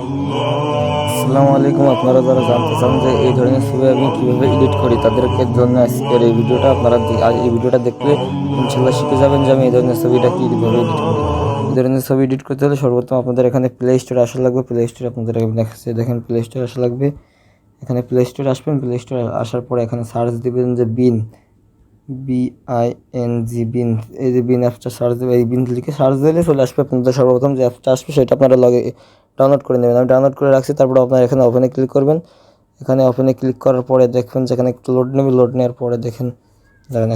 আসসালামু আলাইকুম। আপনারা যারা জানতে চান যে এই ধরনের ছবি আমি কিভাবে এডিট করি, তাদেরকে জন্য আজকের এই ভিডিওটা। আর এই ভিডিওটা দেখলে ইনশাল্লাহ শিখে যাবেন যে আমি এই ধরনের ছবিটা কীভাবে এডিট করি। এই ধরনের ছবি এডিট করতে হলে সর্বপ্রথম আপনাদের এখানে প্লে স্টোরে আসা লাগবে। প্লে স্টোরে আপনাদের দেখাচ্ছে, দেখেন প্লে স্টোরে আসা লাগবে। এখানে প্লে স্টোরে আসবেন। প্লে স্টোরে আসার পরে এখানে সার্চ দিবেন যে বিন, BING, বিন। এই যে বিন অ্যাপসটা সার্চ দেবে, এই বিন লিখে সার্চ দিলে চলে আসবে। আপনাদের সর্বপ্রথম যে অ্যাপসটা আসবে সেটা আপনারা ডাউনলোড করে নেবেন। আমি ডাউনলোড করে রাখছি। তারপর আপনারা এখানে ওপেনে ক্লিক করবেন। এখানে ওপেনে ক্লিক করার পরে দেখবেন যে এখানে একটু লোড নেবে। লোড নেওয়ার পরে দেখেন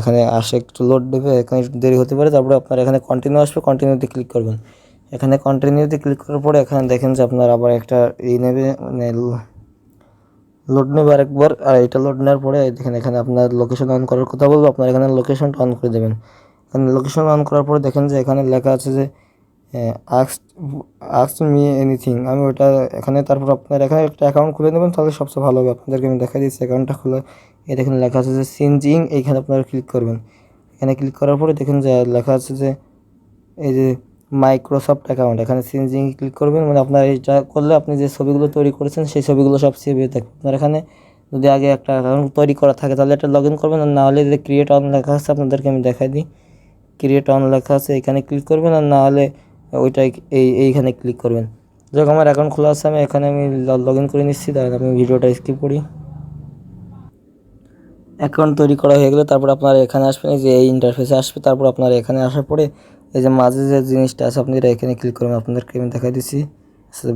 এখানে আসে, একটু লোড নেবে, এখানে একটু দেরি হতে পারে। তারপরে আপনারা এখানে কন্টিনিউ আসবে, কন্টিনিউতে ক্লিক করবেন। এখানে কন্টিনিউতে ক্লিক করার পরে এখানে দেখেন যে আপনার আবার একটা নেবে, মানে লোড নেবে আরেকবার। আর এটা লোড নেওয়ার পরে দেখেন এখানে আপনার লোকেশন অন করার কথা বলবো। আপনার এখানে লোকেশনটা অন করে দেবেন। এখানে লোকেশন অন করার পরে দেখেন যে এখানে লেখা আছে যে আস্ক মি এনিথিং। আমি ওটা এখানে, তারপর আপনার এখানে একটা অ্যাকাউন্ট খুলে নেবেন, তাহলে সবচেয়ে ভালো হবে। আপনাদেরকে আমি দেখা দিচ্ছি অ্যাকাউন্টটা খুলে। এখানে লেখা আছে যে সিনজিং, এইখানে আপনারা ক্লিক করবেন। এখানে ক্লিক করার পরে দেখেন যে লেখা আছে যে এই যে মাইক্রোসফট অ্যাকাউন্ট, এখানে সিনজিং ক্লিক করবেন। মানে আপনার এটা করলে আপনি যে ছবিগুলো তৈরি করেছেন সেই ছবিগুলো সব সেভ হয়ে থাকবে। আপনার এখানে যদি আগে একটা অ্যাকাউন্ট তৈরি করা থাকে তাহলে এটা লগ ইন করবেন, আর না হলে যে ক্রিয়েট অন লেখা আছে, আপনাদেরকে আমি দেখাই দিই। ক্রিয়েট অন লেখা আছে, এখানে ক্লিক করবেন, আর না হলে ওইটাই এইখানে ক্লিক করবেন। যখন আমার অ্যাকাউন্ট খোলা আছে, আমি এখানে লগ ইন করে নিচ্ছি। তাহলে আমি ভিডিওটা স্কিপ করি। অ্যাকাউন্ট তৈরি করা হয়ে গেলে তারপর আপনার এখানে আসবেন, এই যে এই ইন্টারফেসে আসবে। তারপর আপনার এখানে আসার পরে এই যে মাঝে যে জিনিসটা আছে আপনি এখানে ক্লিক করবেন। আপনাদেরকে আমি দেখাই দিচ্ছি।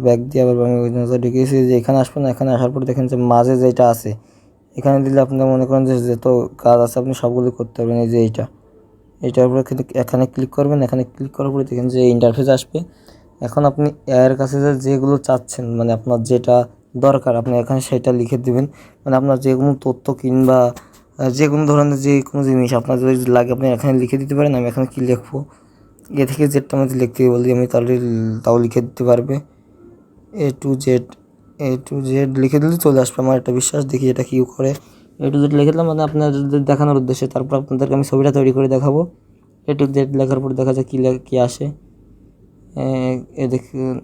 ব্যাক দিয়ে আবার আমি ওই জিনিসটা ঢুকিয়েছি যে এখানে আসবেন। এখানে আসার পরে দেখেন যে মাঝে যেটা আছে, এখানে দিলে আপনার মনে করেন যে যত কাজ আছে আপনি সবগুলো করতে পারবেন। এই যে এইটার উপরে এখানে ক্লিক করবেন। এখানে ক্লিক করার পরে দেখেন যে ইন্টারফেস আসবে। এখন আপনি এর কাছে যেগুলো চাচ্ছেন, মানে আপনার যেটা দরকার, আপনি এখানে সেটা লিখে দিবেন। মানে আপনার যে কোনো তথ্য কিংবা যে কোনো ধরনের যে কোনো জিনিস আপনার যদি লাগে আপনি এখানে লিখে দিতে পারেন। আমি এখানে কী লিখবো, থেকে জেডটা আমাদের লিখতে বলি আমি, তাহলে তাও লিখে দিতে পারবে। A to Z, A to Z লিখে দিলে চলে আসবে। আমার একটা বিশ্বাস, দেখি এটা কী করে। A to Z লিখে দিলাম, মানে আপনাদের দেখানোর উদ্দেশ্যে। তারপর আপনাদেরকে আমি ছবিটা তৈরি করে দেখাবো। A to Z লেখার পর দেখা যায় কী আসে। এ দেখুন,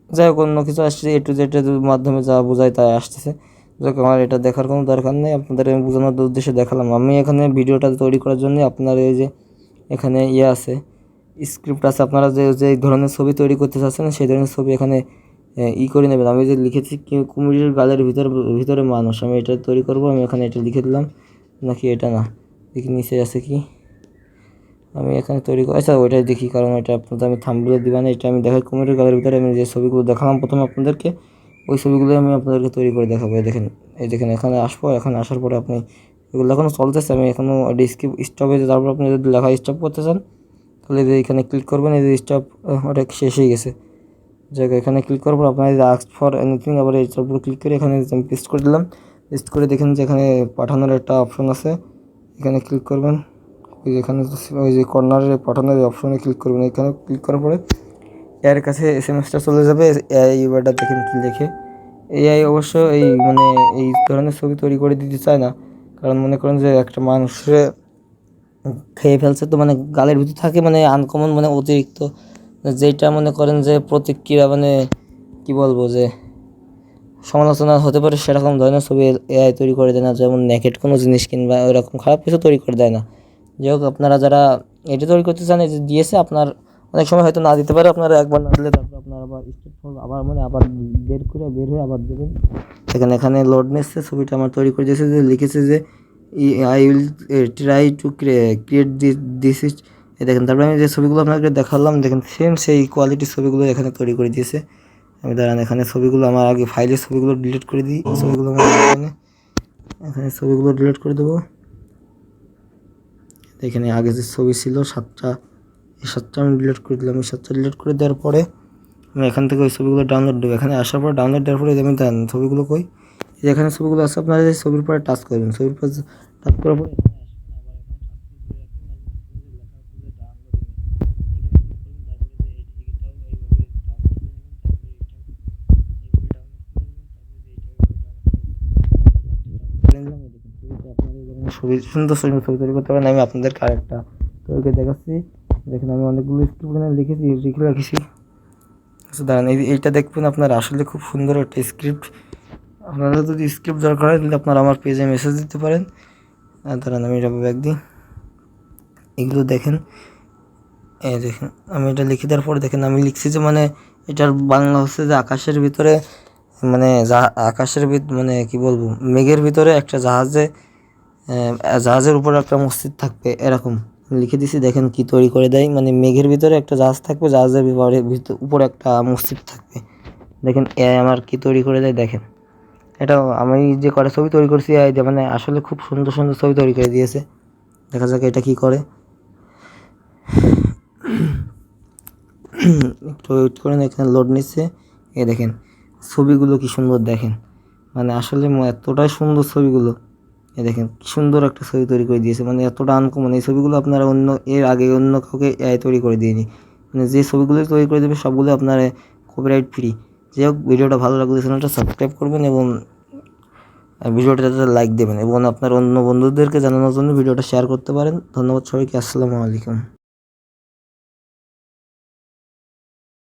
যাই হোক অন্য কিছু আসছে। A to Z এর মাধ্যমে যা বোঝায় তাই আসতেছে। যাক, আমার এটা দেখার কোনো দরকার নেই, আপনাদের আমি বোঝানোর উদ্দেশ্যে দেখালাম। আমি এখানে ভিডিওটা তৈরি করার জন্য আপনার এই যে এখানে আছে, স্ক্রিপ্ট আছে। আপনারা যে ধরনের ছবি তৈরি করতে চাচ্ছেন সেই ধরনের ছবি এখানে করে নেবেন। আমি যে লিখেছি কুমিরের গালের ভিতরে মানুষ, আমি এটা তৈরি করব। আমি এখানে এটা লিখে দিলাম, নাকি এটা না, দেখি নিচে আছে কি। আমি এখানে তৈরি করি, আচ্ছা ওইটাই দেখি, কারণ এটা আপনাদের আমি থাম্বনেলে দিবা না। এটা আমি দেখাই কুমিরের গালের ভিতরে আমি যে ছবিগুলো দেখালাম প্রথমে আপনাদেরকে, ওই ছবিগুলো আমি আপনাদেরকে তৈরি করে দেখাবো। দেখেন এখানে আসবো। এখানে আসার পরে আপনি এগুলো এখনও চলতেছে, আমি এখনও স্টপে, তারপর আপনি যদি লেখা স্টপ করতে চান তাহলে যে এখানে ক্লিক করবেন। এই যে স্টপ, ওটা শেষ হয়ে গেছে। জায়গা এখানে ক্লিক করার পর আপনার আস্ক ফর এনিথিং, আবার এইটার উপর ক্লিক করে এখানে আমি পেস্ট করে দিলাম। পেস্ট করে দেখেন যে এখানে পাঠানোর একটা অপশন আছে, এখানে ক্লিক করবেন। ওই যে এখানে ওই যে কর্নারে পাঠানোর অপশনে ক্লিক করবেন। এখানে ক্লিক করার পরে এর কাছে SMS-টা চলে যাবে। এই ওয়ার্ডটা দেখেন কি লেখে। AI অবশ্য মানে এই ধরনের ছবি তৈরি করে দিতে চায় না, কারণ মনে করেন যে একটা মানুষে খেয়ে ফেলছে, তো মানে গালের ভিতর থাকে, মানে আনকমন, মানে অতিরিক্ত, যেটা মনে করেন যে প্রতিক্রিয়া, মানে কি বলবো, যে সমালোচনা হতে পারে, সেরকম ধরনের ছবি AI তৈরি করে দেয় না। যেমন নেকেট কোনো জিনিস কিংবা ওইরকম খারাপ কিছু তৈরি করে দেয় না। যাই হোক, আপনারা যারা এটা তৈরি করতে চান, এই যে দিয়েছে, আপনার অনেক সময় হয়তো না দিতে পারে। আপনারা একবার না দিলে তারপর আপনার আবার আবার মানে আবার বের হয়ে আবার দেবেন। এখানে লোড নিচ্ছে। ছবিটা আমার তৈরি করে দিয়েছে, যে লিখেছে যে I will try to create this is. দেখেন, তারপরে আমি যে ছবিগুলো আপনাকে দেখালাম, দেখেন সেম সেই কোয়ালিটির ছবিগুলো এখানে তৈরি করে দিয়েছে। আমি দাঁড়ান, এখানে ছবিগুলো আমার আগে ফাইলের ছবিগুলো ডিলিট করে দিই। ছবিগুলো আমার এখানে ছবিগুলো ডিলিট করে দেবো। এখানে আগে যে ছবি ছিল 7টা, এই 7টা আমি ডিলিট করে দিলাম। এই 7টা ডিলিট করে দেওয়ার পরে আমি এখান থেকে ওই ছবিগুলো ডাউনলোড দেবো। এখানে আসার পর ডাউনলোড দেওয়ার পরে আমি দেন ছবিগুলো কই, যেখানে ছবিগুলো আছে আপনারা যে ছবির পরে টাচ করবেন। ছবির পর টাচ করার পরে ছবি, সুন্দর সুন্দর ছবি তৈরি করতে পারেন। আমি আপনাদেরকে আরেকটা তৈরি করে দেখাচ্ছি। দেখেন আমি অনেকগুলো স্ক্রিপ্ট লিখে রাখছি। আচ্ছা দাঁড়ান, এইটা দেখবেন আপনার আসলে খুব সুন্দর একটা স্ক্রিপ্ট। আপনারা যদি স্ক্রিপ্ট দরকার হয় তাহলে আপনারা আমার পেজে মেসেজ দিতে পারেন। দাঁড়ান আমি এটা ব্যাগ দিই। এগুলো দেখেন, এই দেখেন আমি এটা লিখে দেওয়ার পরে দেখেন আমি লিখছি যে মানে এটার বাংলা হচ্ছে যে আকাশের ভিতরে মানে আকাশের মানে কি বলবো, মেঘের ভিতরে একটা জাহাজের উপরে একটা মসজিদ থাকবে, এরকম লিখে দিছি। দেখেন কি তৈরি করে দেয়, মানে মেঘের ভিতরে একটা জাহাজ থাকবে, জাহাজের উপরে একটা মসজিদ থাকবে। দেখেন এআই আমার কি তৈরি করে দেয় দেখেন। এটা আমি যে কটা ছবি তৈরি করছি এআই দিয়ে, মানে আসলে খুব সুন্দর সুন্দর ছবি তৈরি করে দিয়েছে। দেখা যাক এটা কি করে। একটু ওয়েট করেন, এখানে লোড নিচ্ছে। এ দেখেন ছবিগুলো কি সুন্দর দেখেন, মানে আসলে এতটাই সুন্দর ছবিগুলো। এ দেখেন কি সুন্দর একটা ছবি তৈরি করে দিয়েছে, মানে এতটা আনকমন। এই ছবিগুলো আপনারা এর আগে অন্য কাউকে এআই তৈরি করে দিয়েনি। মানে যে ছবিগুলো তৈরি করে দেবে সবগুলো আপনার কপিরাইট ফ্রি। যাই হোক, ভিডিওটা ভালো লাগলে চ্যানেলটা সাবস্ক্রাইব করবেন এবং ভিডিওটাতে লাইক দেবেন এবং আপনার অন্য বন্ধুদেরকে জানানোর জন্য ভিডিওটা শেয়ার করতে পারেন। ধন্যবাদ সবাইকে, আসসালামু আলাইকুম।